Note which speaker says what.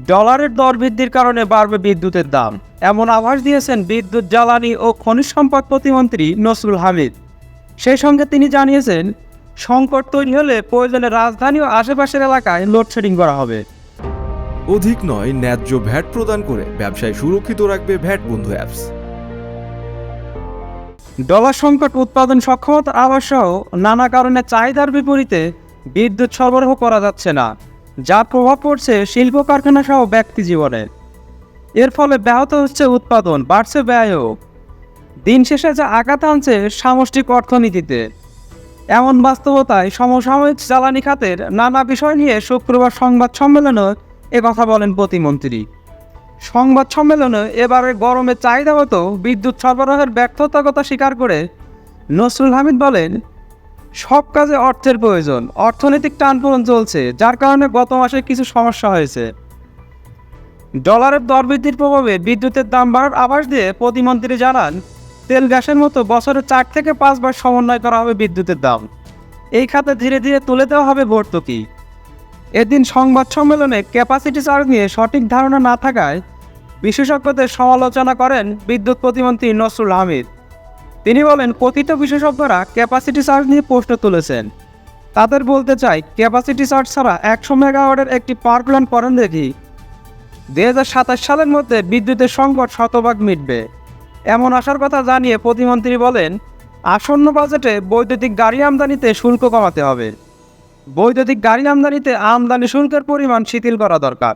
Speaker 1: ডলারের দর বৃদ্ধির কারণে বাড়বে বিদ্যুতের দাম, এমন আভাস দিয়েছেন বিদ্যুৎ জ্বালানি ও খনিজ সম্পদ প্রতিমন্ত্রী নসরুল হামিদ। সেই সঙ্গে তিনি জানিয়েছেন, সংকট তৈরি হলে প্রয়োজনে রাজধানী ও আশেপাশের এলাকায় লোডশেডিং করা হবে।
Speaker 2: অধিক নয়, ন্যায্য ভ্যাট প্রদান করে ব্যবসায় সুরক্ষিত রাখবে ভ্যাট বন্ধু অ্যাপস।
Speaker 1: ডলার সংকট, উৎপাদন সক্ষমতার আভাস সহ নানা কারণে চাহিদার বিপরীতে বিদ্যুৎ সরবরাহ করা যাচ্ছে না, যার প্রভাব পড়ছে শিল্প কারখানা সহ ব্যক্তি জীবনে। এর ফলে ব্যাহত হচ্ছে উৎপাদন, বাড়ছে ব্যয়ও। দিন শেষে যা আঘাত আনছে সামষ্টিক অর্থনীতিতে। এমন বাস্তবতায় সমসাময়িক জ্বালানি খাতের নানা বিষয় নিয়ে শুক্রবার সংবাদ সম্মেলনে কথা বলেন প্রতিমন্ত্রী। সংবাদ সম্মেলনে এবারে গরমে চাহিদাগত বিদ্যুৎ সরবরাহের ব্যর্থতার কথা স্বীকার করে নসরুল হামিদ বলেন, সব কাজে অর্থের প্রয়োজন, অর্থনৈতিক টানপোড়েন চলছে, যার কারণে গত মাসে কিছু সমস্যা হয়েছে। ডলারের দর বৃদ্ধির প্রভাবে বিদ্যুতের দাম বাড়ার আভাস দিয়ে প্রতিমন্ত্রী জানান, তেল গ্যাসের মতো বছরে 4 থেকে 5 বার সমন্বয় করা হবে বিদ্যুতের দাম। এই খাতে ধীরে ধীরে তুলে দেওয়া হবে ভর্তুকি। এদিন সংবাদ সম্মেলনে ক্যাপাসিটি চার্জ নিয়ে সঠিক ধারণা না থাকায় বিশেষজ্ঞদের সমালোচনা করেন বিদ্যুৎ প্রতিমন্ত্রী নসরুল হামিদ। তিনি বলেন, কথিত বিশেষজ্ঞরা ক্যাপাসিটি চার্জ নিয়ে প্রশ্ন তুলেছেন। তাদের বলতে চাই, ক্যাপাসিটি চার্জ ছাড়া 100 মেগাওয়াটের একটি পাওয়ার প্ল্যান্ট করেন দেখি। 2027 সালের মধ্যে বিদ্যুতের সংকট শতভাগ মিটবে, এমন আশার কথা জানিয়ে প্রতিমন্ত্রী বলেন, আসন্ন বাজেটে বৈদ্যুতিক গাড়ি আমদানিতে শুল্ক কমাতে হবে। বৈদ্যুতিক গাড়ি আমদানিতে আমদানি শুল্কের পরিমাণ শিথিল করা দরকার।